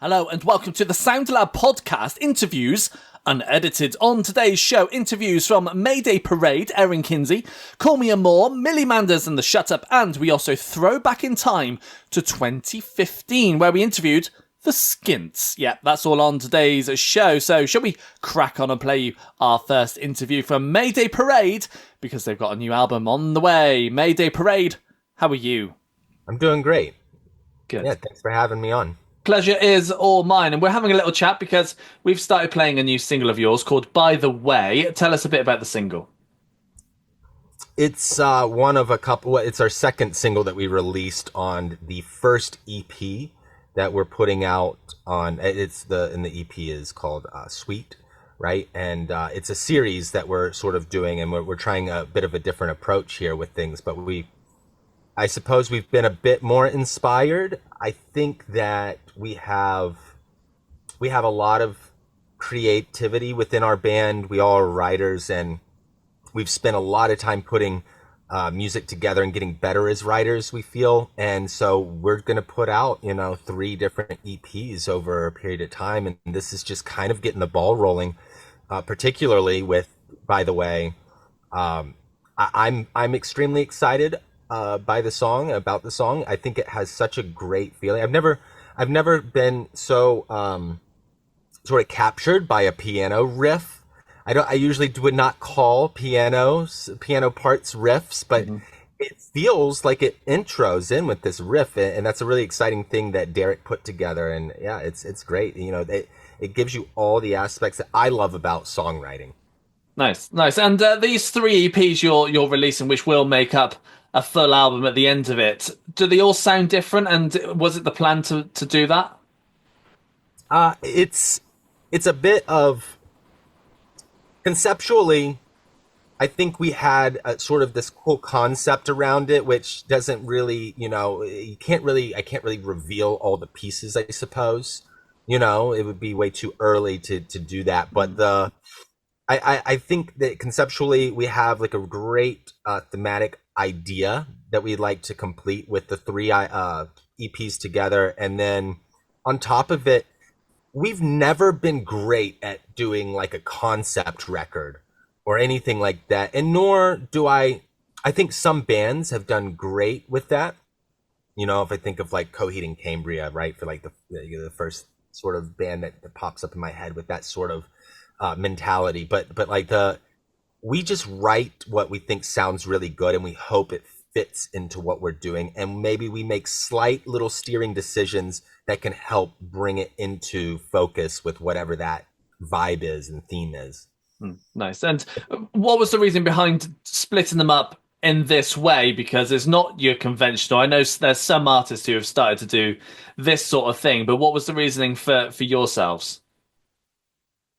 Hello and welcome to the SoundLab podcast interviews, unedited. On today's show, interviews from Mayday Parade, Erin Kinsey, Me Amour Millie Manders and the Shut Up, and we also throw back in time to 2015 where we interviewed the Skints. Yeah, that's all on today's show. So shall we crack on and play you our first interview from Mayday Parade, because they've got a new album on the way. Mayday Parade, how are you? I'm doing great. Good. Yeah, thanks for having me on. Pleasure is all mine, and we're having a little chat because we've started playing a new single of yours called By the Way. Tell us a bit about the single. It's one of a couple. It's our second single that we released on the first EP that we're putting out on. And the EP is called Sweet, right? And it's a series that we're sort of doing, and we're trying a bit of a different approach here with things. But I suppose we've been a bit more inspired. I think that we have a lot of creativity within our band. We all are writers, and we've spent a lot of time putting music together and getting better as writers, we feel. And so we're going to put out, 3 different EPs over a period of time. And this is just kind of getting the ball rolling, particularly with By the Way. I'm extremely excited about the song. I think it has such a great feeling. I've never been so sort of captured by a piano riff. I usually would not call piano parts riffs, but it feels like it intros in with this riff, and that's a really exciting thing that Derek put together. And yeah, it's great. It gives you all the aspects that I love about songwriting. Nice. And these 3 EPs you're releasing, which will make up a full album at the end of it, do they all sound different? And was it the plan to do that? It's a bit of conceptually. I think we had sort of this cool concept around it, which doesn't really, I can't really reveal all the pieces, I suppose. It would be way too early to do that. But I think that conceptually we have like a great thematic idea that we'd like to complete with the 3 EPs together. And then on top of it, we've never been great at doing like a concept record or anything like that. And nor do I think some bands have done great with that. If I think of like Coheed and Cambria, right? For like the first sort of band that pops up in my head with that sort of mentality. But like we just write what we think sounds really good, and we hope it fits into what we're doing. And maybe we make slight little steering decisions that can help bring it into focus with whatever that vibe is and theme is. Nice. And what was the reason behind splitting them up in this way? Because it's not your conventional. I know there's some artists who have started to do this sort of thing, but what was the reasoning for yourselves?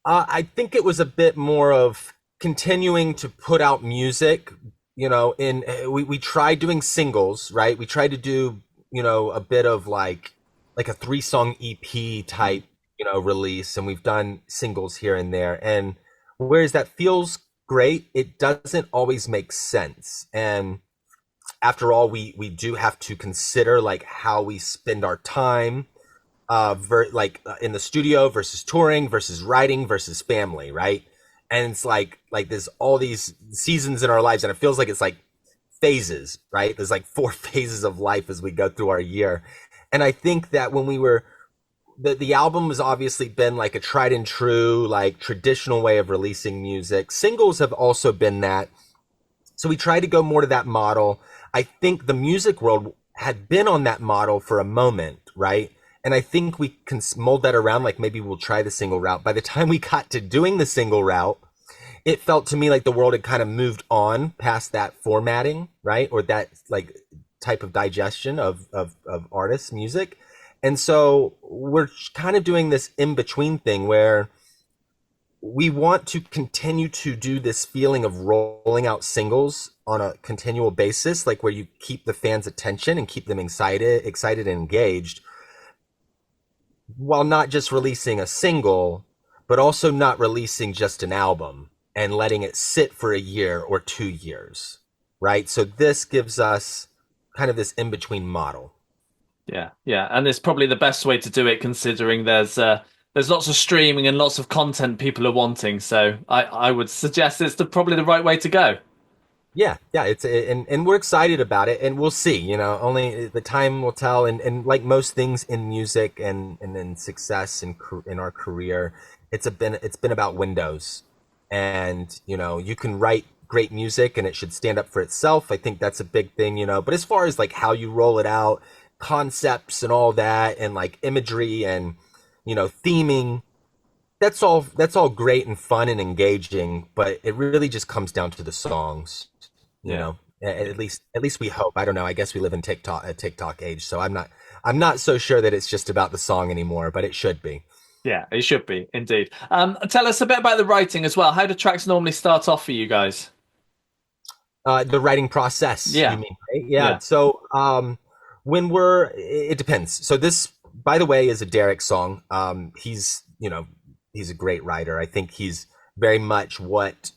I think it was a bit more of continuing to put out music. We tried doing singles, right? We tried to do, a bit of like a 3-song EP type, release, and we've done singles here and there. And whereas that feels great, it doesn't always make sense. And after all, we do have to consider like how we spend our time, in the studio versus touring versus writing versus family, right? And it's like there's all these seasons in our lives, and it feels like it's like phases, right? There's like 4 phases of life as we go through our year. And I think that when we were, the album has obviously been like a tried and true, like traditional way of releasing music. Singles have also been that. So we tried to go more to that model. I think the music world had been on that model for a moment, right? And I think we can mold that around, like maybe we'll try the single route. By the time we got to doing the single route, it felt to me like the world had kind of moved on past that formatting, right? Or that like type of digestion of artists' music. And so we're kind of doing this in-between thing where we want to continue to do this feeling of rolling out singles on a continual basis, like where you keep the fans' attention and keep them excited and engaged, while not just releasing a single, but also not releasing just an album and letting it sit for a year or 2 years, right? So this gives us kind of this in-between model. Yeah, yeah, and it's probably the best way to do it considering there's lots of streaming and lots of content people are wanting. So I would suggest it's probably the right way to go. Yeah, yeah, and we're excited about it, and we'll see. Only the time will tell. And like most things in music and in success in our career, it's been about windows, and you can write great music, and it should stand up for itself. I think that's a big thing. But as far as like how you roll it out, concepts and all that, and like imagery and theming, that's all great and fun and engaging, but it really just comes down to the songs. you Yeah. know at least we hope. I don't know, I guess we live in TikTok age, so I'm not so sure that it's just about the song anymore, but it should be. Yeah, it should be indeed. Tell us a bit about the writing as well. How do tracks normally start off for you guys? The writing process, you Yeah, mean, right? Yeah. yeah, So it depends. So this, by the way, is a Derek song. He's a great writer. I think he's very much what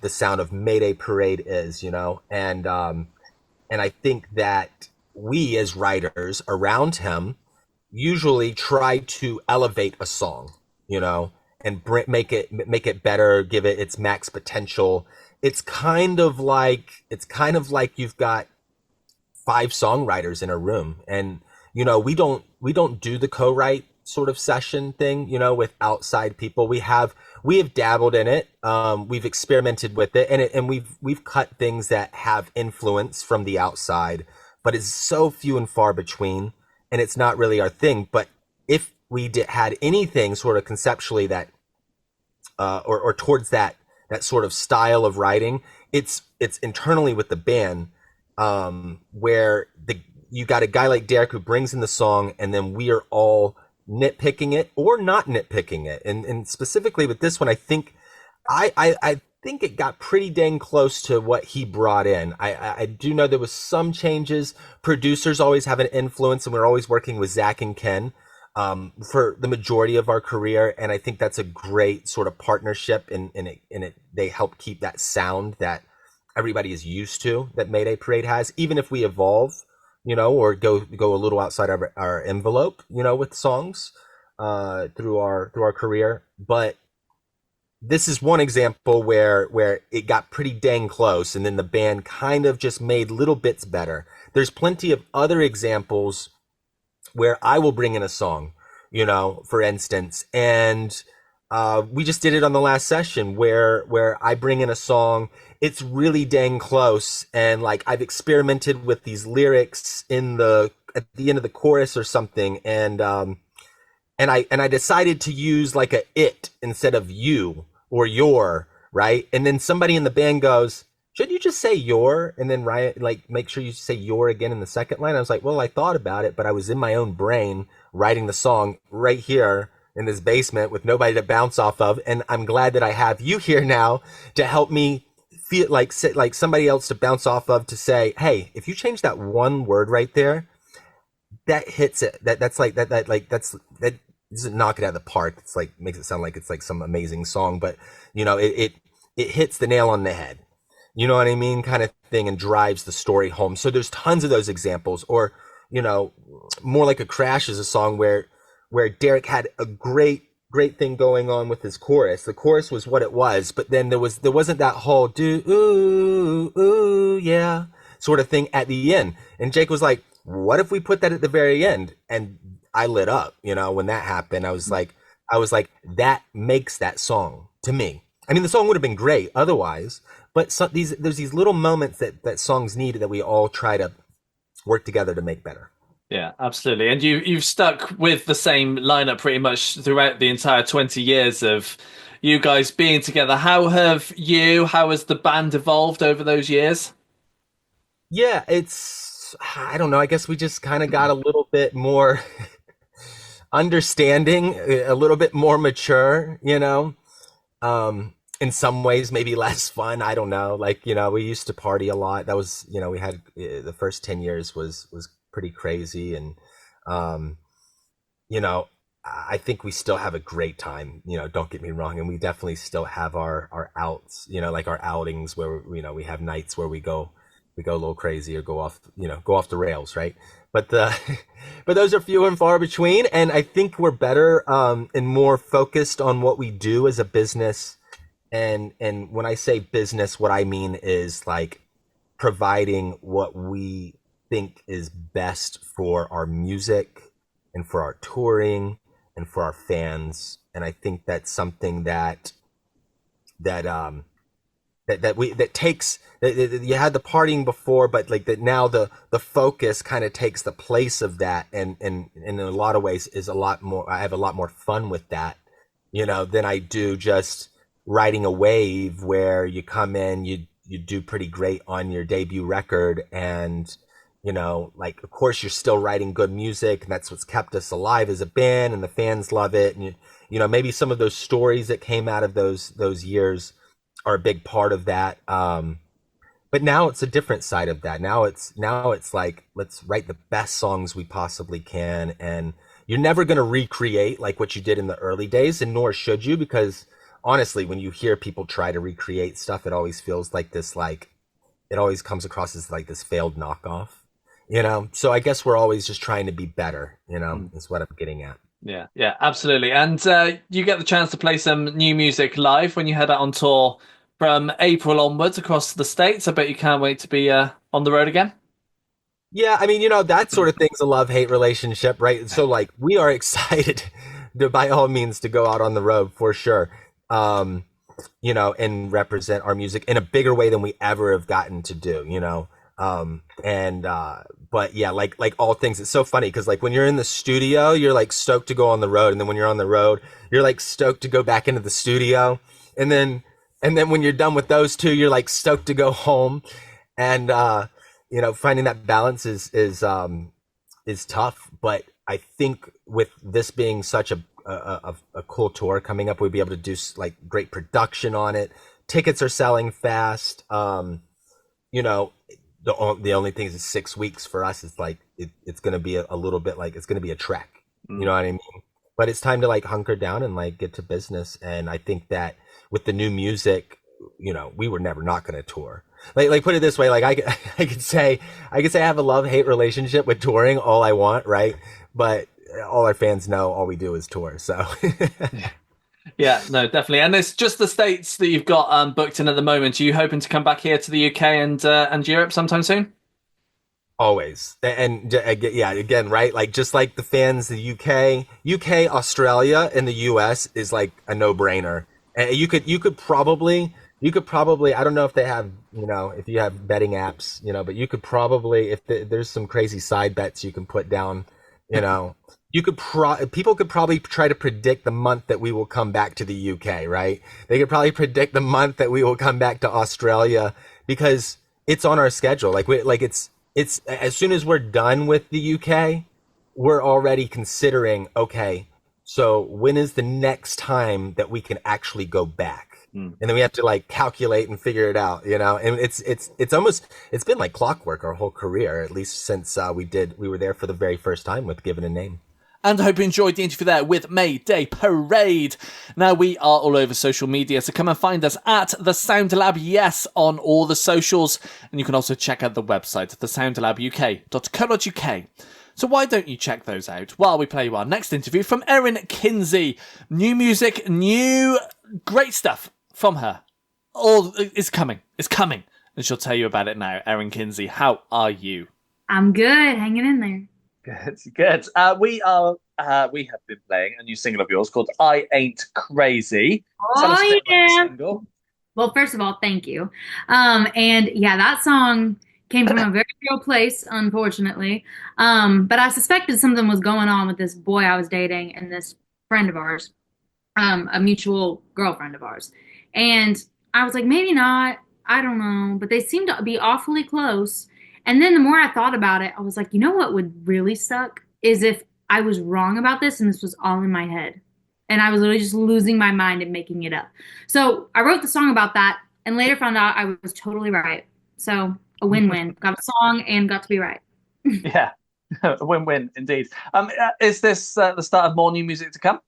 the sound of Mayday Parade is, and I think that we as writers around him usually try to elevate a song, and make it better, give it its max potential. It's kind of like you've got five songwriters in a room, and we don't do the co-write sort of session thing, with outside people. We have dabbled in it. We've experimented with it, and we've cut things that have influence from the outside, but it's so few and far between, and it's not really our thing. But if we had anything sort of conceptually that, or towards that sort of style of writing, it's internally with the band, where you got a guy like Derek who brings in the song, and then we are all nitpicking it or not nitpicking it. And specifically with this one, I think it got pretty dang close to what he brought in. I do know there was some changes. Producers always have an influence, and we're always working with Zach and Ken, for the majority of our career, and I think that's a great sort of partnership. And they help keep that sound that everybody is used to, that Mayday Parade has, even if we evolve, or go a little outside our envelope, with songs, through our career. But this is one example where it got pretty dang close, and then the band kind of just made little bits better. There's plenty of other examples where I will bring in a song, for instance, and we just did it on the last session where I bring in a song. It's really dang close, and like I've experimented with these lyrics at the end of the chorus or something, and I decided to use like a it instead of you or your, right? And then somebody in the band goes, should you just say your? And then Ryan, like, make sure you say your again in the second line. I was like, well, I thought about it, but I was in my own brain writing the song right here in this basement with nobody to bounce off of. And I'm glad that I have you here now to help me feel like somebody else to bounce off of, to say, hey, if you change that one word right there, that hits it. That's like that doesn't knock it out of the park. It's like makes it sound like it's like some amazing song, but it hits the nail on the head. You know what I mean? Kind of thing, and drives the story home. So there's tons of those examples. Or, More Like a Crash is a song where Derek had a great thing going on with his chorus. The chorus was what it was, but then there wasn't that whole do ooh yeah sort of thing at the end. And Jake was like, what if we put that at the very end? And I lit up, when that happened. I was like, that makes that song to me. I mean, the song would have been great otherwise, but there's these little moments that songs need, that we all try to work together to make better. Yeah, absolutely. And you've stuck with the same lineup pretty much throughout the entire 20 years of you guys being together. How has the band evolved over those years? Yeah, I don't know. I guess we just kind of got a little bit more understanding, a little bit more mature. In some ways, maybe less fun. I don't know. Like, we used to party a lot. That was, we had the first 10 years was pretty crazy. And, um, you know, I think we still have a great time, don't get me wrong. And we definitely still have our outs, like our outings where, we have nights where we go we go a little crazy or go off the rails, right? But the but those are few and far between, and I think we're better and more focused on what we do as a business. And when I say business, what I mean is like providing what we think is best for our music and for our touring and for our fans. And I think that's something that that takes that you had the partying before, but like that now the focus kind of takes the place of that, and in a lot of ways is a lot more. I have a lot more fun with that, than I do just riding a wave where you come in, you do pretty great on your debut record, and like of course you're still writing good music, and that's what's kept us alive as a band, and the fans love it, and maybe some of those stories that came out of those years are a big part of that. But now it's a different side of that. Now it's like, let's write the best songs we possibly can. And you're never going to recreate like what you did in the early days, and nor should you, because honestly, when you hear people try to recreate stuff, it always feels like this, like it always comes across as like this failed knockoff, So I guess we're always just trying to be better, is what I'm getting at. Yeah, absolutely. And you get the chance to play some new music live when you head out on tour from April onwards across the States. I bet you can't wait to be on the road again. Yeah, I mean, that sort of thing's a love-hate relationship, right? So like we are excited to by all means to go out on the road for sure. And represent our music in a bigger way than we ever have gotten to do, but yeah, like all things, it's so funny because like when you're in the studio, you're like stoked to go on the road, and then when you're on the road, you're like stoked to go back into the studio, and then when you're done with those two, you're like stoked to go home, and finding that balance is tough. But I think with this being such a cool tour coming up, we'd be able to do like great production on it. Tickets are selling fast. The only thing is 6 weeks for us. It's like it's going to be a little bit like it's going to be a trek. You know what I mean? But it's time to like hunker down and like get to business. And I think that with the new music, we were never not going to tour. Like put it this way, like I could say I have a love-hate relationship with touring all I want, right? But all our fans know all we do is tour. So Yeah, no, definitely. And it's just the States that you've got booked in at the moment. Are you hoping to come back here to the UK and Europe sometime soon? always. And yeah, again, right? Like just like the fans, the UK, Australia, and the US is like a no-brainer. And you could probably, I don't know if they have, if you have betting apps, but you could probably, if there's some crazy side bets you can put down, people could probably try to predict the month that we will come back to the UK, right? They could probably predict the month that we will come back to Australia because it's on our schedule. It's as soon as we're done with the UK, we're already considering, okay, so when is the next time that we can actually go back? And then we have to like calculate and figure it out, and it's been like clockwork our whole career, at least since we were there for the very first time with Given a Name. And I hope you enjoyed the interview there with Mayday Parade. Now, we are all over social media, so come and find us at The Sound Lab, yes, on all the socials. And you can also check out the website, thesoundlabuk.co.uk. So why don't you check those out while we play our next interview from Erin Kinsey. New music, new great stuff from her. All is coming. It's coming. And she'll tell you about it now. Erin Kinsey, how are you? I'm good, hanging in there. Good. We have been playing a new single of yours called I Ain't Crazy. Oh, yeah. Well, first of all, thank you. And yeah, that song came from a very real place, unfortunately. But I suspected something was going on with this boy I was dating and this friend of ours, a mutual girlfriend of ours. And I was like, maybe not. I don't know. But they seemed to be awfully close. And then the more I thought about it, I was like, you know what would really suck is if I was wrong about this and this was all in my head. And I was literally just losing my mind and making it up. So I wrote the song about that and later found out I was totally right. So a win-win. Got a song and got to be right. Yeah, a win-win indeed. Is this the start of more new music to come?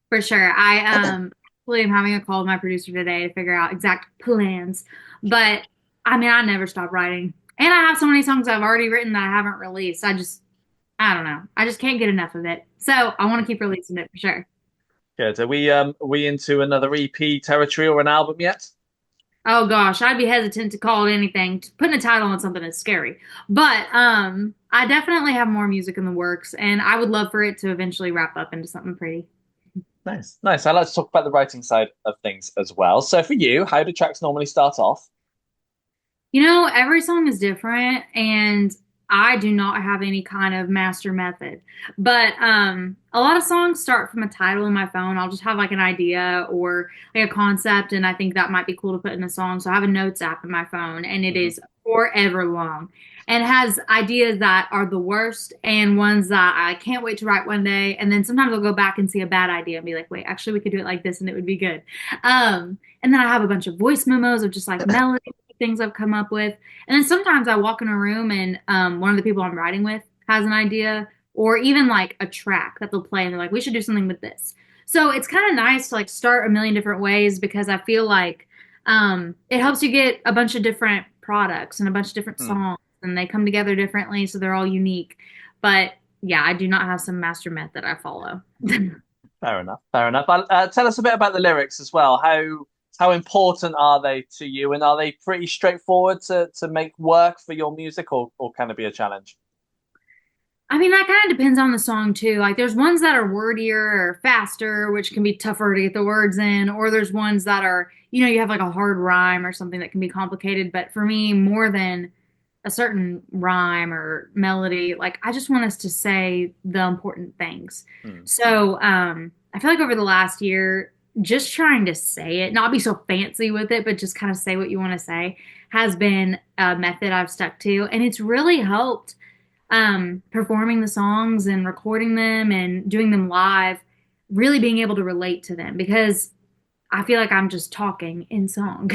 For sure. I am having a call with my producer today to figure out exact plans. But I mean, I never stop writing. And I have so many songs I've already written that I haven't released. I don't know. I just can't get enough of it. So I want to keep releasing it for sure. Good. Are we into another EP territory or an album yet? Oh gosh, I'd be hesitant to call it anything. Putting a title on something is scary. But I definitely have more music in the works and I would love for it to eventually wrap up into something pretty. Nice, nice. I like to talk about the writing side of things as well. So for you, how do tracks normally start off? Every song is different and I do not have any kind of master method. But a lot of songs start from a title in my phone. I'll just have like an idea or like a concept and I think that might be cool to put in a song. So I have a notes app in my phone and it Hmm. is forever long and has ideas that are the worst and ones that I can't wait to write one day. And then sometimes I'll go back and see a bad idea and be like, wait, actually we could do it like this and it would be good. And then I have a bunch of voice memos of just like melody things I've come up with. And then sometimes I walk in a room and one of the people I'm writing with has an idea or even like a track that they'll play and they're like, we should do something with this. So it's kind of nice to like start a million different ways because I feel like it helps you get a bunch of different products and a bunch of different Hmm. songs and they come together differently. So they're all unique. But yeah, I do not have some master method I follow. Fair enough. Fair enough. Tell us a bit about the lyrics as well. How important are they to you, and are they pretty straightforward to make work for your music, or can it be a challenge? I mean, that kind of depends on the song too. Like, there's ones that are wordier or faster, which can be tougher to get the words in, or there's ones that are, you have like a hard rhyme or something that can be complicated. But for me, more than a certain rhyme or melody, like, I just want us to say the important things. Hmm. So, I feel like over the last year, just trying to say it, not be so fancy with it, but just kind of say what you want to say, has been a method I've stuck to. And it's really helped performing the songs and recording them and doing them live, really being able to relate to them because I feel like I'm just talking in song.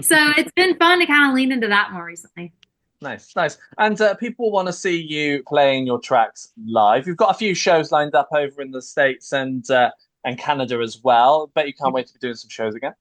So it's been fun to kind of lean into that more recently. Nice, nice. And people want to see you playing your tracks live. You've got a few shows lined up over in the States and Canada as well. Bet you can't wait to be doing some shows again.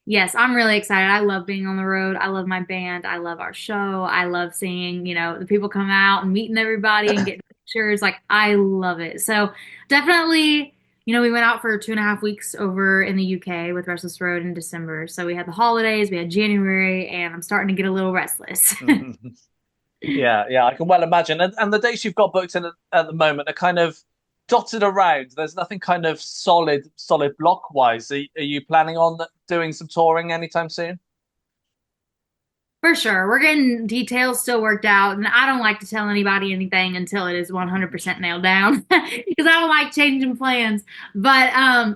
Yes, I'm really excited. I love being on the road. I love my band. I love our show. I love seeing, the people come out and meeting everybody and getting pictures. Like, I love it. So definitely, we went out for 2.5 weeks over in the UK with Restless Road in December. So we had the holidays, we had January, and I'm starting to get a little restless. Yeah, yeah, I can well imagine. And the dates you've got booked in at the moment are kind of dotted around. There's nothing kind of solid block wise. Are you planning on doing some touring anytime soon? For sure. We're getting details still worked out, and I don't like to tell anybody anything until it is 100% nailed down because I don't like changing plans. But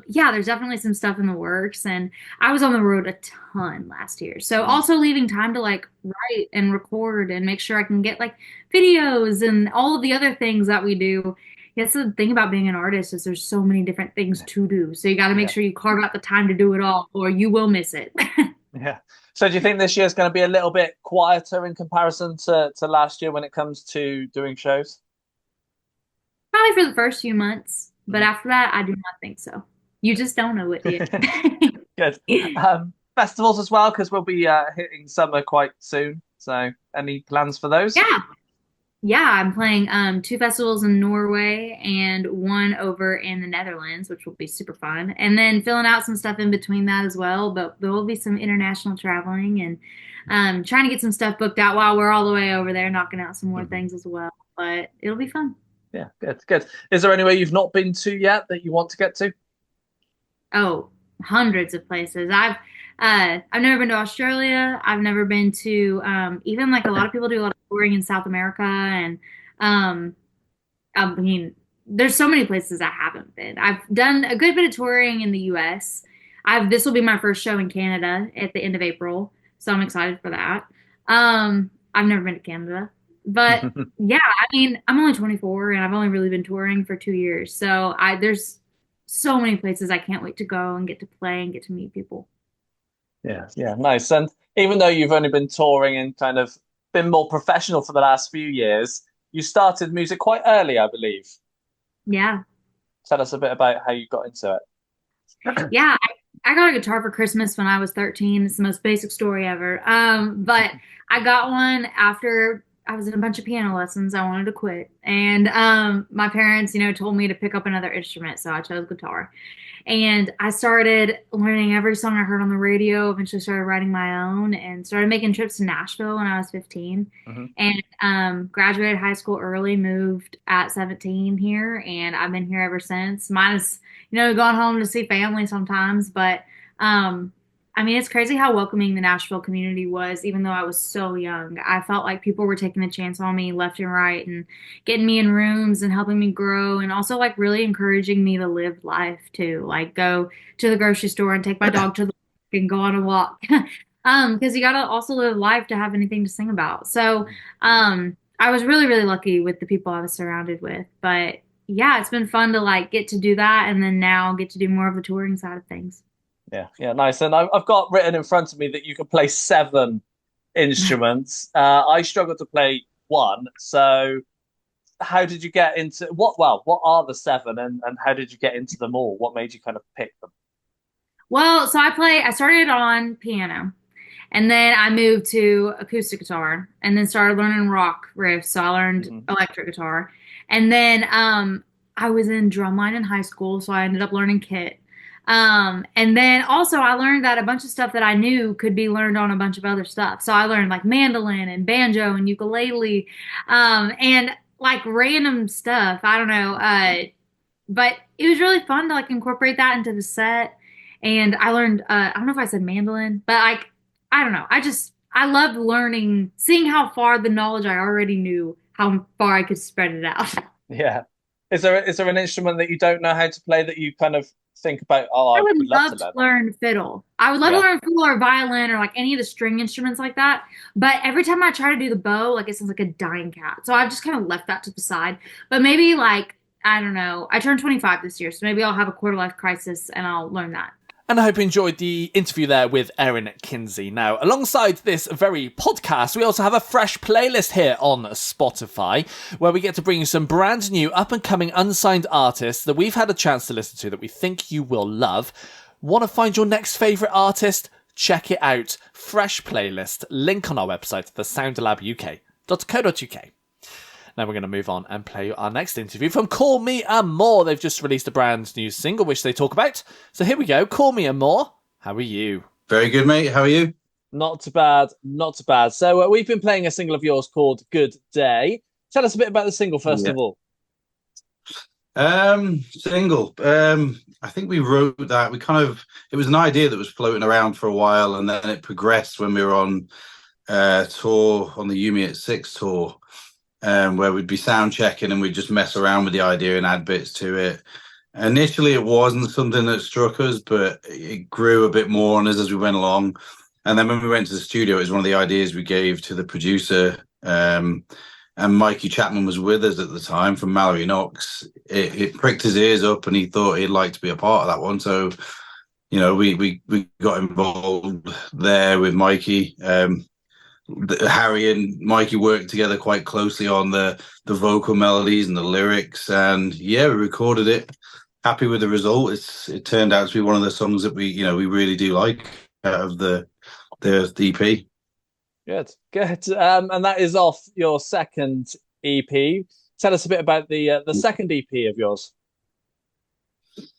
yeah, there's definitely some stuff in the works, and I was on the road a ton last year. So Mm. also leaving time to like write and record and make sure I can get like videos and all of the other things that we do. That's the thing about being an artist is there's so many different things to do. So you got to make Yeah, sure you carve out the time to do it all, or you will miss it. yeah. So do you think this year's going to be a little bit quieter in comparison to last year when it comes to doing shows? Probably for the first few months, but Mhm. after that, I do not think so. You just don't know it yet. Good. Festivals as well, because we'll be hitting summer quite soon. So any plans for those? Yeah. Yeah, I'm playing two festivals in Norway and one over in the Netherlands, which will be super fun. And then filling out some stuff in between that as well. But there will be some international traveling and trying to get some stuff booked out while we're all the way over there, knocking out some more Mhm. things as well. But it'll be fun. Yeah, good, good. Is there anywhere you've not been to yet that you want to get to? Oh, hundreds of places. I've never been to Australia. I've never been to even like a lot of people do a lot of touring in South America and um I mean there's so many places I haven't been. I've done a good bit of touring in the US. I've This will be my first show in Canada at the end of April, so I'm excited for that. I've never been to Canada. But yeah, I mean, I'm only 24 and I've only really been touring for 2 years. So I there's so many places I can't wait to go and get to play and get to meet people. Yeah, yeah, nice. And even though you've only been touring and kind of been more professional for the last few years, you started music quite early, I believe. Yeah. Tell us a bit about how you got into it. Yeah. I got a guitar for Christmas when I was 13. It's the most basic story ever. But I got one after I was in a bunch of piano lessons. I wanted to quit. And my parents, told me to pick up another instrument, so I chose guitar. And I started learning every song I heard on the radio, eventually started writing my own and started making trips to Nashville when I was 15. Mhm. And graduated high school early, moved at 17 here, and I've been here ever since. Minus, going home to see family sometimes, but I mean, it's crazy how welcoming the Nashville community was, even though I was so young. I felt like people were taking a chance on me left and right and getting me in rooms and helping me grow and also like really encouraging me to live life too. Like go to the grocery store and take my dog to the park and go on a walk. Because you gotta also live life to have anything to sing about. So I was really, really lucky with the people I was surrounded with. But yeah, it's been fun to like get to do that and then now get to do more of the touring side of things. Yeah, nice. And I've got written in front of me that you can play 7 instruments. I struggle to play one. So how did you get into what are the 7 and how did you get into them all? What made you kind of pick them? Well, so I started on piano and then I moved to acoustic guitar and then started learning rock riffs. So I learned Mhm. electric guitar. And then I was in drumline in high school, so I ended up learning kit. And then also I learned that a bunch of stuff that I knew could be learned on a bunch of other stuff. So I learned like mandolin and banjo and ukulele, and like random stuff. I don't know. But it was really fun to like incorporate that into the set. And I learned, I don't know if I said mandolin, but like, I don't know. I loved learning, seeing how far the knowledge I already knew, how far I could spread it out. Yeah. Is there an instrument that you don't know how to play that you kind of think about, oh, I I would would love to love to learn that? learn fiddle. I would love to Yeah. learn fiddle or violin or like any of the string instruments like that. But every time I try to do the bow, like it sounds like a dying cat. So I've just kind of left that to the side. But maybe like, I don't know. I turned 25 this year, so maybe I'll have a quarter life crisis and I'll learn that. And I hope you enjoyed the interview there with Erin Kinsey. Now, alongside this very podcast, we also have a fresh playlist here on Spotify where we get to bring you some brand new up and coming unsigned artists that we've had a chance to listen to that we think you will love. Want to find your next favourite artist? Check it out. Fresh playlist. Link on our website, thesoundlabuk.co.uk. Now we're going to move on and play our next interview from Call Me Amour. They've just released a brand new single, which they talk about. So here we go. Call Me Amour. How are you? Very good, mate. How are you? Not too bad. Not too bad. So we've been playing a single of yours called Good Day. Tell us a bit about the single, first of all. Single. I think we wrote that. It was an idea that was floating around for a while, and then it progressed when we were on tour on the You Me at 6 tour. Where we'd be sound checking and we'd just mess around with the idea and add bits to it. Initially, it wasn't something that struck us, but it grew a bit more on us as we went along. And then when we went to the studio, it was one of the ideas we gave to the producer. And Mikey Chapman was with us at the time from Mallory Knox. It pricked his ears up and he thought he'd like to be a part of that one. So, we got involved there with Mikey. Harry and Mikey worked together quite closely on the vocal melodies and the lyrics, and yeah, we recorded it. Happy with the result. It turned out to be one of the songs that we really do like out of the EP. Good. And that is off your second EP. Tell us a bit about the second EP of yours.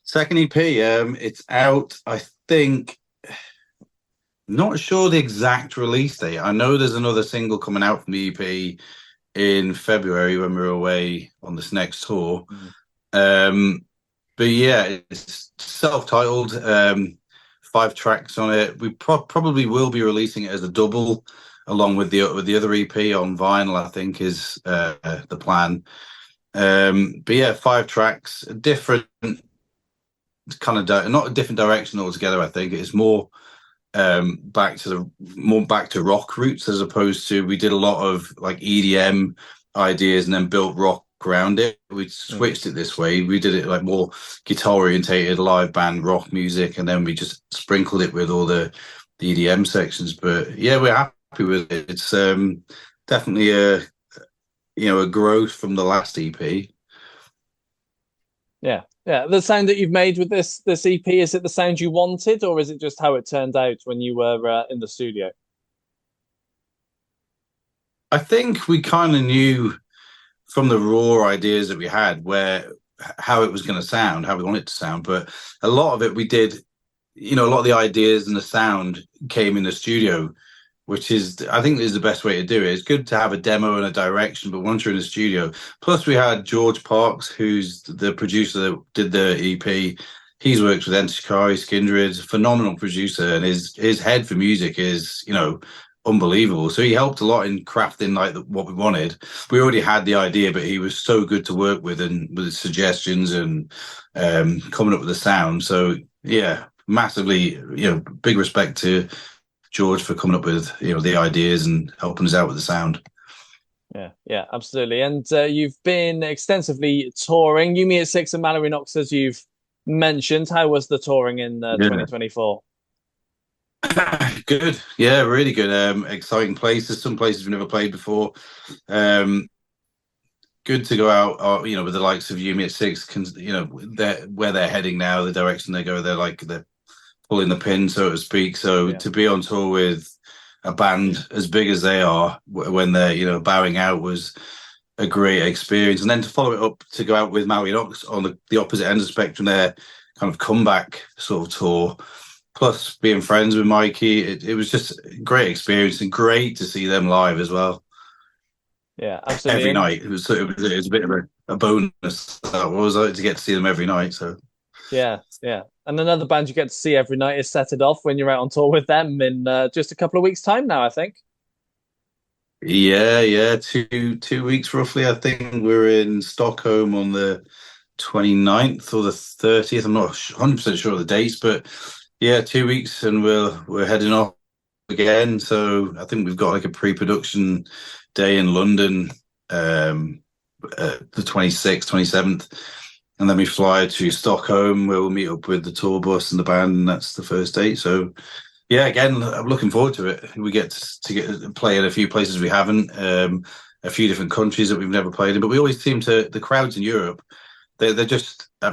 Second EP, it's out. I think. Not sure the exact release date. I know there's another single coming out from the EP in February when we're away on this next tour. But yeah, it's self-titled, 5 tracks on it. We probably will be releasing it as a double along with the other EP on vinyl, I think is the plan. But yeah, 5 tracks, different kind of not a different direction altogether. I think it's more back to rock roots, as opposed to, we did a lot of like EDM ideas and then built rock around it. We switched it this way. We did it like more guitar orientated live band rock music, and then we just sprinkled it with all the EDM sections. But yeah, we're happy with it. It's definitely a growth from the last EP. Yeah, yeah. The sound that you've made with this EP, is it the sound you wanted, or is it just how it turned out when you were in the studio? I think we kind of knew from the raw ideas that we had how it was going to sound, how we wanted it to sound. But a lot of it we did, a lot of the ideas and the sound came in the studio, which I think is the best way to do it. It's good to have a demo and a direction, but once you're in the studio, plus we had George Parks, who's the producer that did the EP. He's worked with Enter Shikari, Skindred, phenomenal producer, and his head for music is, unbelievable. So he helped a lot in crafting what we wanted. We already had the idea, but he was so good to work with and with suggestions and coming up with the sound. So yeah, massively, big respect to George for coming up with the ideas and helping us out with the sound. Yeah, absolutely. And you've been extensively touring. You, Me at Six and Mallory Knox, as you've mentioned. How was the touring in 2024? Good, yeah, really good. Exciting places, some places we've never played before. Good to go out, with the likes of You, Me at Six. Where they're heading now, the direction they go, they're pulling the pin, so to speak. So to be on tour with a band as big as they are when they're bowing out was a great experience. And then to follow it up, to go out with Mallory Knox on the opposite end of the spectrum, their kind of comeback sort of tour, plus being friends with Mikey, it was just a great experience and great to see them live as well. Yeah, absolutely. Every night it was a bit of a bonus. That was to get to see them every night. So yeah. And another band you get to see every night is Set It Off when you're out on tour with them in just a couple of weeks' time now, I think. Yeah, 2 weeks roughly. I think we're in Stockholm on the 29th or the 30th. I'm not 100% sure of the dates, but yeah, 2 weeks and we're heading off again. So I think we've got like a pre-production day in London, the 26th, 27th. And then we fly to Stockholm where we'll meet up with the tour bus and the band, and that's the first date. So yeah, again, I'm looking forward to it. We get to play in a few places we haven't, a few different countries that we've never played in. But we always seem to, the crowds in Europe, they're just, I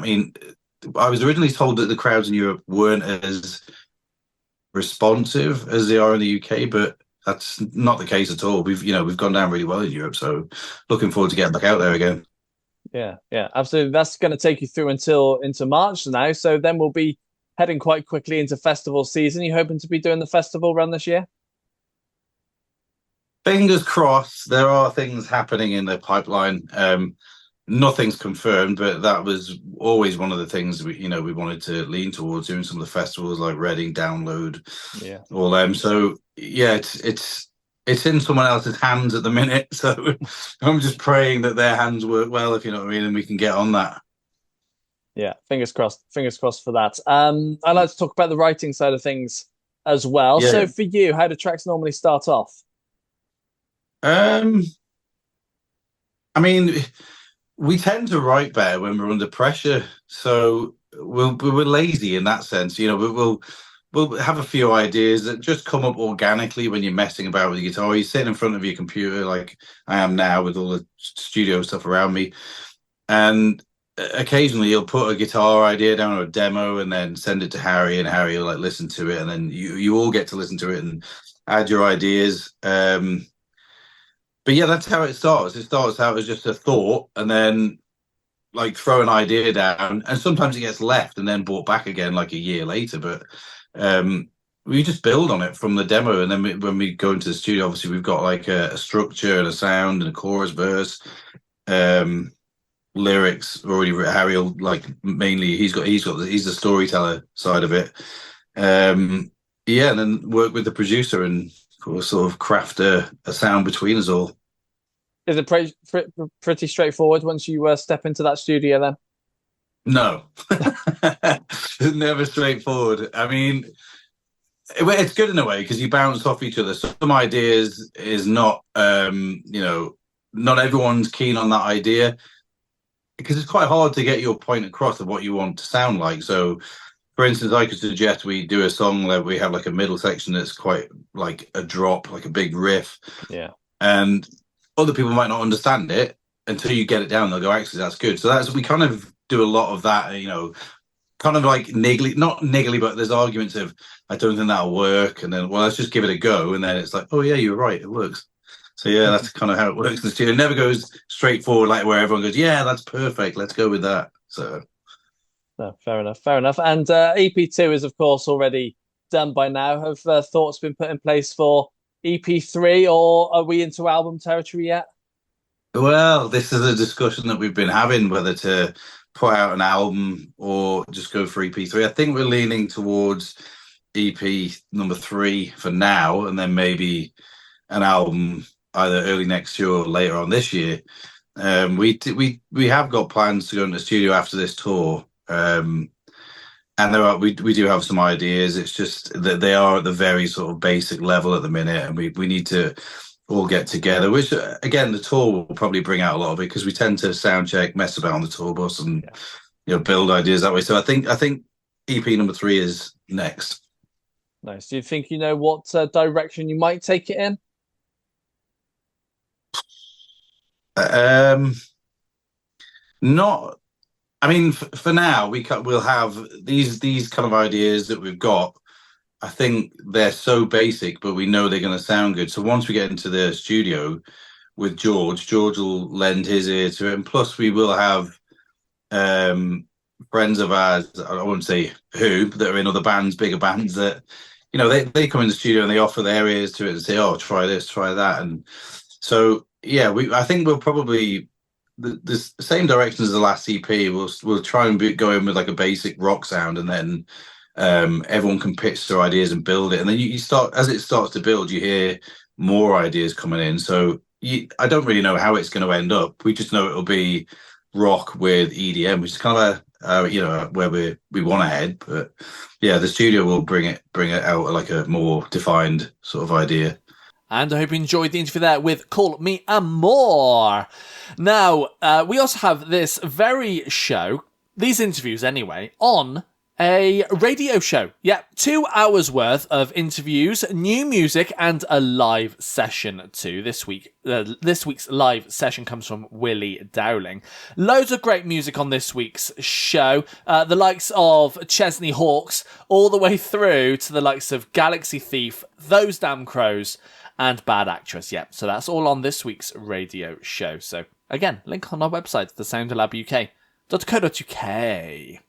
was originally told that the crowds in Europe weren't as responsive as they are in the UK, but that's not the case at all. We've gone down really well in Europe. So looking forward to getting back out there again. Yeah, absolutely. That's going to take you through into March now. So then we'll be heading quite quickly into festival season. You hoping to be doing the festival run this year? Fingers crossed. There are things happening in the pipeline. Nothing's confirmed, but that was always one of the things we wanted to lean towards, doing some of the festivals like Reading, Download, all them. So yeah, it's in someone else's hands at the minute. So I'm just praying that their hands work well, if you know what I mean, and we can get on that. Yeah, fingers crossed for that. I'd like to talk about the writing side of things as well. Yeah. So for you, how do tracks normally start off? We tend to write better when we're under pressure. So we're lazy in that sense. We'll have a few ideas that just come up organically when you're messing about with the guitar. You're sitting in front of your computer like I am now with all the studio stuff around me. And occasionally you'll put a guitar idea down or a demo and then send it to Harry, and Harry will listen to it. And then you all get to listen to it and add your ideas. But yeah, that's how it starts. It starts out as just a thought and then throw an idea down. And sometimes it gets left and then brought back again like a year later. But we just build on it from the demo, and then when we go into the studio, obviously we've got a structure and a sound and a chorus, verse, lyrics already. Harry will mainly he's the storyteller side of it. And then work with the producer and sort of craft a sound between us all. Is it pretty straightforward once you step into that studio then? No, it's never straightforward. It's good in a way because you bounce off each other. Some ideas is not, not everyone's keen on that idea because it's quite hard to get your point across of what you want to sound like. So, for instance, I could suggest we do a song where we have a middle section that's quite like a drop, like a big riff. Yeah. And other people might not understand it until you get it down. They'll go, actually, that's good. So we kind of do a lot of that, kind of like niggly, not niggly, but there's arguments of, I don't think that'll work. And then, well, let's just give it a go. And then it's like, oh yeah, you're right, it works. So yeah, that's kind of how it works in the studio. It never goes straightforward, like where everyone goes, yeah, that's perfect, let's go with that. So no, fair enough. And EP2 is of course already done by now. Have thoughts been put in place for EP3, or are we into album territory yet? well, this is a discussion that we've been having, whether to put out an album or just go for EP3. I think we're leaning towards EP number 3 for now, and then maybe an album either early next year or later on this year. We have got plans to go into the studio after this tour, and we do have some ideas. It's just that they are at the very sort of basic level at the minute, and we need to all get together. Which again, the tour will probably bring out a lot of it, because we tend to sound check, mess about on the tour bus, and build ideas that way. So I think EP number 3 is next. Nice. Do you think you know what direction you might take it in? Not. I mean, for now, we'll have these kind of ideas that we've got. I think they're so basic, but we know they're going to sound good. So once we get into the studio with George will lend his ear to it, and plus we will have friends of ours, I won't say who, but that are in other bands, bigger bands, that they come in the studio and they offer their ears to it and say, oh, try this, try that. And so yeah, I think we'll probably the same direction as the last EP. We'll try and go in with like a basic rock sound, and then everyone can pitch their ideas and build it. And then you start, as it starts to build, you hear more ideas coming in. So I don't really know how it's going to end up. We just know it'll be rock with EDM, which is kind of where we want to head. But yeah, the studio will bring it out like a more defined sort of idea. And I hope you enjoyed the interview there with Call Me Amour. Now, we also have this very show, these interviews anyway, on a radio show. Yeah, 2 hours worth of interviews, new music, and a live session too. This week's live session comes from Willie Dowling. Loads of great music on this week's show. The likes of Chesney Hawkes, all the way through to the likes of Galaxy Thief, Those Damn Crows, and Bad Actress. Yeah, so that's all on this week's radio show. So again, link on our website, thesoundlabuk.co.uk.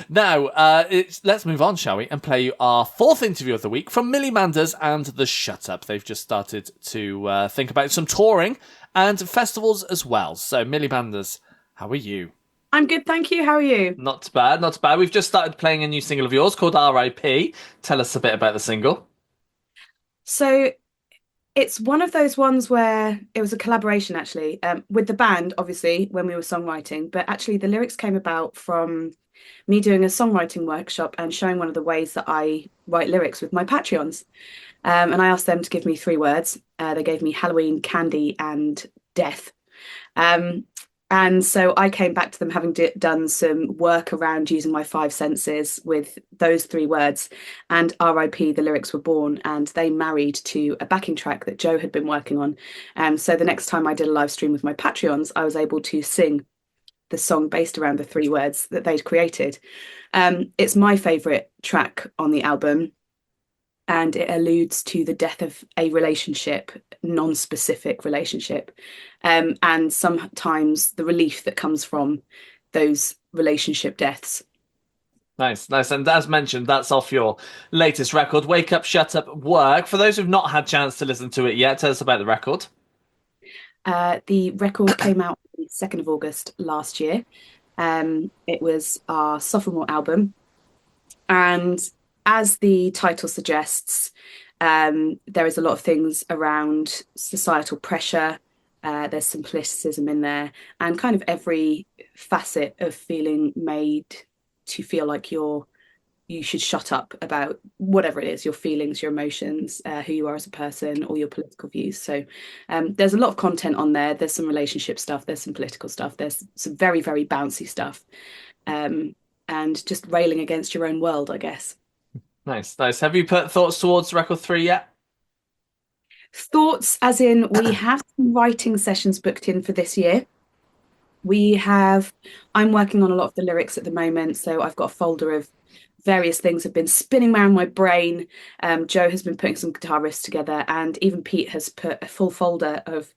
Now, let's move on, shall we, and play you our 4th interview of the week from Millie Manders and The Shut Up. They've just started to think about some touring and festivals as well. So, Millie Manders, how are you? I'm good, thank you. How are you? Not bad, not bad. We've just started playing a new single of yours called R.I.P. Tell us a bit about the single. So, it's one of those ones where it was a collaboration, actually, with the band, obviously, when we were songwriting. But actually, the lyrics came about from me doing a songwriting workshop and showing one of the ways that I write lyrics with my Patreons. And I asked them to give me 3 words. They gave me Halloween, candy, and death. And so I came back to them having done some work around using my 5 senses with those 3 words. And R.I.P. the lyrics were born, and they married to a backing track that Joe had been working on. So the next time I did a live stream with my Patreons, I was able to sing the song based around the 3 words that they'd created. It's my favourite track on the album, and it alludes to the death of a relationship, non-specific relationship, and sometimes the relief that comes from those relationship deaths. Nice. And as mentioned, that's off your latest record, Wake Up, Shut Up, Work. For those who've not had a chance to listen to it yet, tell us about the record. The record came out on the 2nd of August last year. It was our sophomore album. And as the title suggests, there is a lot of things around societal pressure. There's some politicism in there, and kind of every facet of feeling made to feel like you should shut up about whatever it is, your feelings, your emotions, who you are as a person, or your political views. So there's a lot of content on there. There's some relationship stuff. There's some political stuff. There's some very, very bouncy stuff. And just railing against your own world, I guess. Nice. Have you put thoughts towards record 3 yet? Thoughts as in we have some writing sessions booked in for this year. I'm working on a lot of the lyrics at the moment, so I've got a folder of various things have been spinning around my brain. Joe has been putting some guitar riffs together, and even Pete has put a full folder of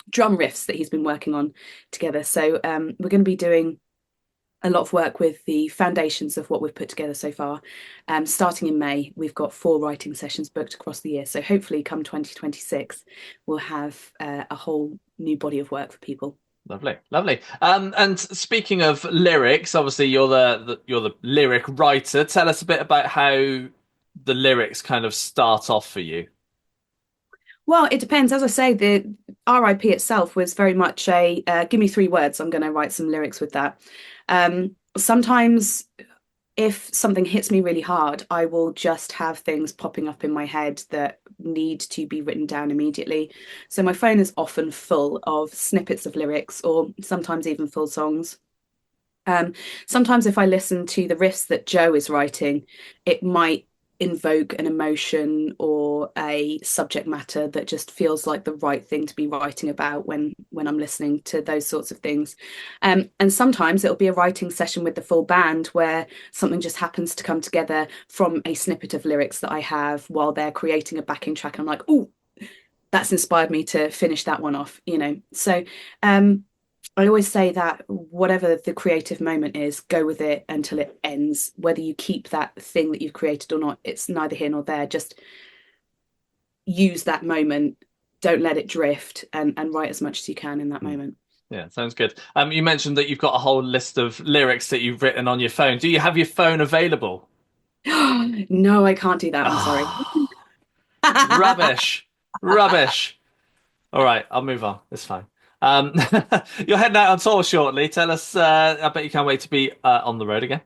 drum riffs that he's been working on together. So we're going to be doing a lot of work with the foundations of what we've put together so far. Starting in May, we've got 4 writing sessions booked across the year. So hopefully come 2026, we'll have a whole new body of work for people. Lovely, lovely. And speaking of lyrics, obviously you're the lyric writer. Tell us a bit about how the lyrics kind of start off for you. Well, it depends. As I say, the RIP itself was very much a give me 3 words. I'm going to write some lyrics with that. Sometimes if something hits me really hard, I will just have things popping up in my head that need to be written down immediately. So my phone is often full of snippets of lyrics or sometimes even full songs. Sometimes if I listen to the riffs that Joe is writing, it might invoke an emotion or a subject matter that just feels like the right thing to be writing about when I'm listening to those sorts of things. And sometimes it'll be a writing session with the full band where something just happens to come together from a snippet of lyrics that I have while they're creating a backing track. I'm like, oh, that's inspired me to finish that one off, you know. So I always say that whatever the creative moment is, go with it until it ends. Whether you keep that thing that you've created or not, it's neither here nor there. Just use that moment. Don't let it drift and write as much as you can in that moment. Yeah, sounds good. You mentioned that you've got a whole list of lyrics that you've written on your phone. Do you have your phone available? No, I can't do that. I'm sorry. Rubbish. Rubbish. All right, I'll move on. It's fine. You're heading out on tour shortly. Tell us, I bet you can't wait to be on the road again.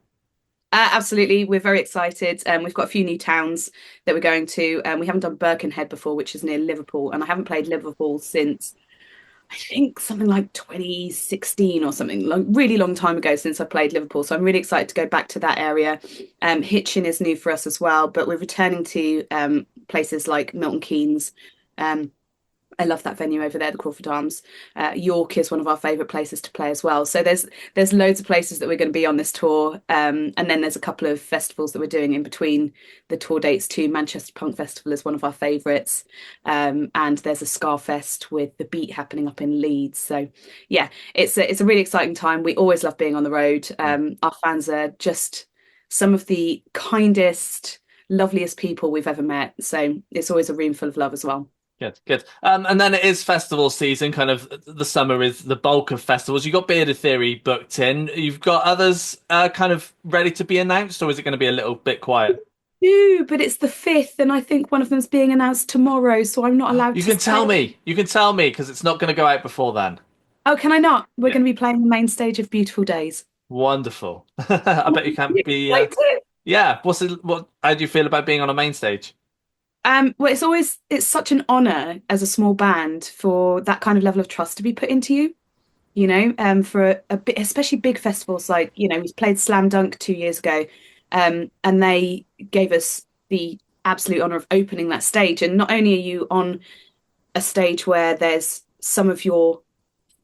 Absolutely. We're very excited. We've got a few new towns that we're going to. We haven't done Birkenhead before, which is near Liverpool. And I haven't played Liverpool since, I think, something like 2016 or something. Really long time ago since I played Liverpool. So I'm really excited to go back to that area. Hitchin is new for us as well. But we're returning to places like Milton Keynes. I love that venue over there, the Crawford Arms. York is one of our favourite places to play as well. So there's loads of places that we're going to be on this tour. And then there's a couple of festivals that we're doing in between the tour dates too. Manchester Punk Festival is one of our favourites. And there's a Scarfest with The Beat happening up in Leeds. So yeah, it's a really exciting time. We always love being on the road. Our fans are just some of the kindest, loveliest people we've ever met. So it's always a room full of love as well. Good, good. And then it is festival season, kind of the summer is the bulk of festivals. You've got Bearded Theory booked in. You've got others kind of ready to be announced, or is it going to be a little bit quiet? No, but it's the 5th, and I think one of them's being announced tomorrow, so I'm not allowed You to can say. tell me. You can tell me because it's not going to go out before then. Oh, can I not? We're Yeah. going to be playing the main stage of Beautiful Days. Wonderful. I bet you can't be. Yeah. How do you feel about being on a main stage? Well, it's such an honor as a small band for that kind of level of trust to be put into you. You know, for a bit, especially big festivals like, you know, we played Slam Dunk 2 years ago, and they gave us the absolute honor of opening that stage. And not only are you on a stage where there's some of your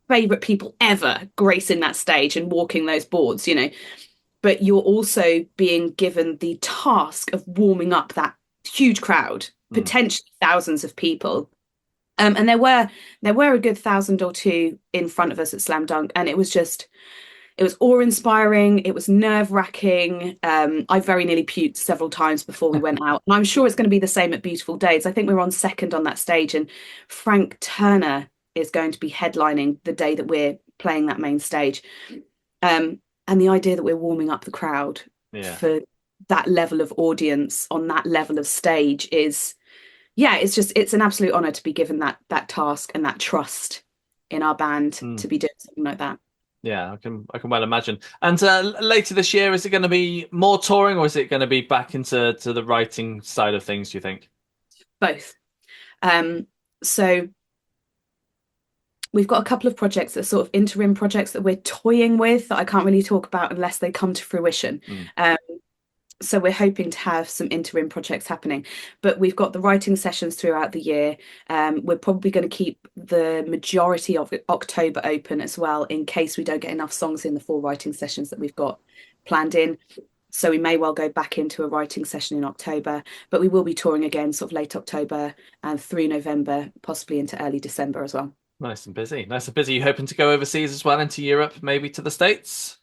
favorite people ever gracing that stage and walking those boards, you know, but you're also being given the task of warming up that huge crowd, potentially thousands of people. And there were a good 1,000 or two in front of us at Slam Dunk, and it was awe-inspiring. It was nerve-wracking. I very nearly puked several times before we went out, and I'm sure it's going to be the same at Beautiful Days. I think we're on second on that stage, and Frank Turner is going to be headlining the day that we're playing that main stage. And the idea that we're warming up the crowd for that level of audience on that level of stage is, it's an absolute honor to be given that task and that trust in our band to be doing something like that. Yeah, I can well imagine. And later this year, is it going to be more touring, or is it going to be back into the writing side of things, do you think? Both. So we've got a couple of projects that are sort of interim projects that we're toying with that I can't really talk about unless they come to fruition. So we're hoping to have some interim projects happening, but we've got the writing sessions throughout the year. We're probably going to keep the majority of October open as well, in case we don't get enough songs in the 4 writing sessions that we've got planned in. So we may well go back into a writing session in October, but we will be touring again sort of late October and through November, possibly into early December as well. Nice and busy. Nice and busy. You hoping to go overseas as well, into Europe, maybe to the States?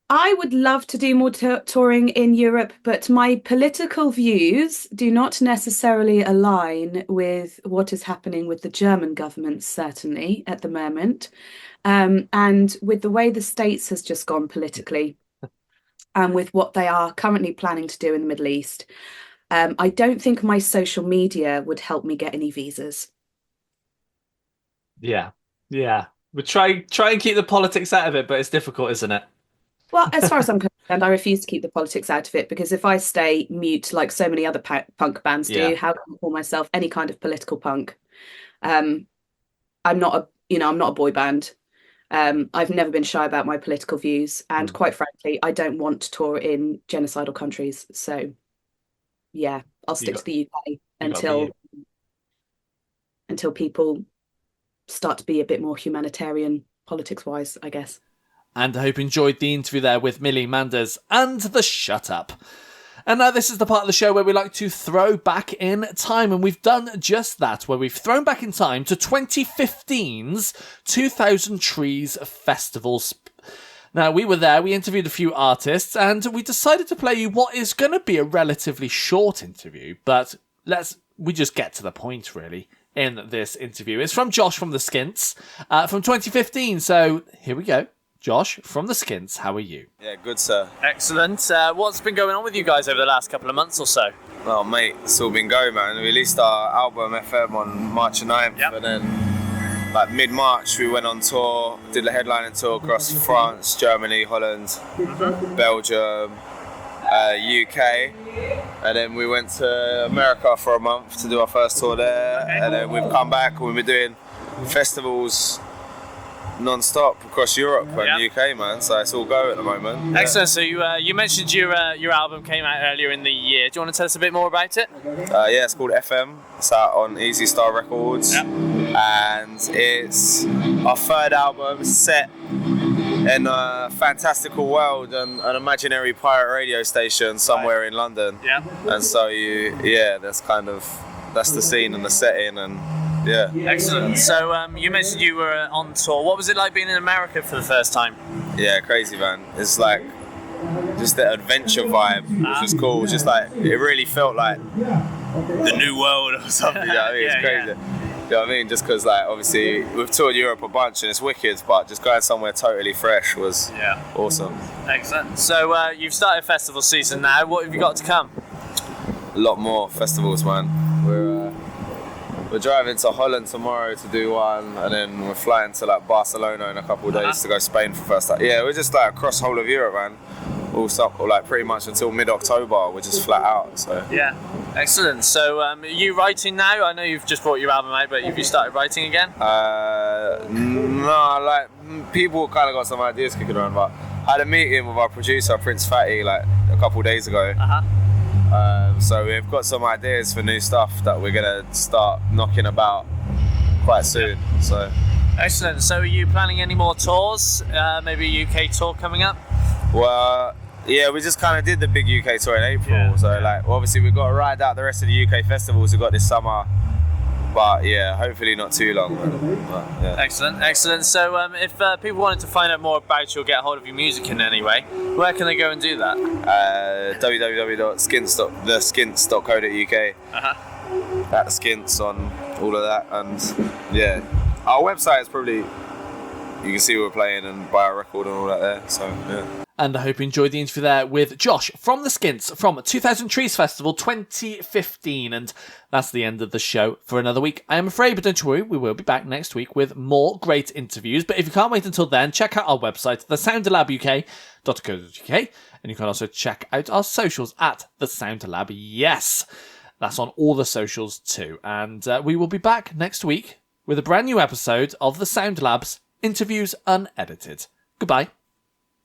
I would love to do more touring in Europe, but my political views do not necessarily align with what is happening with the German government, certainly at the moment. And with the way the States has just gone politically, and with what they are currently planning to do in the Middle East, I don't think my social media would help me get any visas. Yeah. We try and keep the politics out of it, but it's difficult, isn't it? Well, as far as I'm concerned, I refuse to keep the politics out of it, because if I stay mute like so many other punk bands do, how can I call myself any kind of political punk? I'm not a boy band. I've never been shy about my political views, and quite frankly, I don't want to tour in genocidal countries. So, yeah, I'll stick to the UK until people start to be a bit more humanitarian politics-wise, I guess. And I hope you enjoyed the interview there with Millie Manders and the Shut Up. And now this is the part of the show where we like to throw back in time, and we've done just that, where we've thrown back in time to 2015's 2000 Trees Festivals. Now, we were there, we interviewed a few artists, and we decided to play you what is going to be a relatively short interview, but we just get to the point, really, in this interview. It's from Josh from the Skints from 2015, so here we go. Josh from the Skints, how are you? Yeah, good, sir. Excellent. What's been going on with you guys over the last couple of months or so? Well, mate, it's all been going, man. We released our album FM on March 9th, and then like mid-March we went on tour, did the headlining tour across France, Germany, Holland, Belgium, UK, and then we went to America for a month to do our first tour there, and then we've come back and we've been doing festivals non-stop across Europe and UK, man, so it's all go at the moment. Excellent. So you mentioned your album came out earlier in the year. Do you want to tell us a bit more about it? Yeah, it's called FM. It's out on Easy Star Records, and it's our 3rd album set in a fantastical world and an imaginary pirate radio station somewhere in London. And so that's the scene and the setting, and yeah. Excellent. So you mentioned you were on tour. What was it like being in America for the first time? Yeah, crazy, man. It's like just the adventure vibe, which was cool. Just like it really felt like the new world or something. You know what I mean? It's crazy. You know what I mean? Just because, like, obviously we've toured Europe a bunch and it's wicked, but just going somewhere totally fresh was awesome. Excellent. So you've started festival season now. What have you got to come? A lot more festivals, man. We're driving to Holland tomorrow to do one, and then we're flying to like Barcelona in a couple of days to go Spain for first time. Yeah, we're just like across the whole of Europe, man. All stuff, like pretty much until mid-October, we're just flat out. So yeah, excellent. So are you writing now? I know you've just brought your album out, but have you started writing again? No, like people kind of got some ideas kicking around, but I had a meeting with our producer Prince Fatty like a couple of days ago. So we've got some ideas for new stuff that we're gonna start knocking about quite soon. So excellent. So are you planning any more tours? Maybe a UK tour coming up? Well, yeah, we just kind of did the big UK tour in April. Like obviously we've got to ride out the rest of the UK festivals we've got this summer. But yeah, hopefully not too long. But, yeah. Excellent. So if people wanted to find out more about you or get a hold of your music in any way, where can they go and do that? www.skints.co.uk. At the Skints on all of that, and yeah, our website is probably, you can see we're playing and buy a record and all that there. So yeah. And I hope you enjoyed the interview there with Josh from the Skints from 2000 Trees Festival 2015. And that's the end of the show for another week, I am afraid. But don't you worry, we will be back next week with more great interviews. But if you can't wait until then, check out our website, thesoundlabuk.co.uk. And you can also check out our socials at The Sound Lab. Yes, that's on all the socials too. And we will be back next week with a brand new episode of The Sound Lab's Interviews Unedited. Goodbye.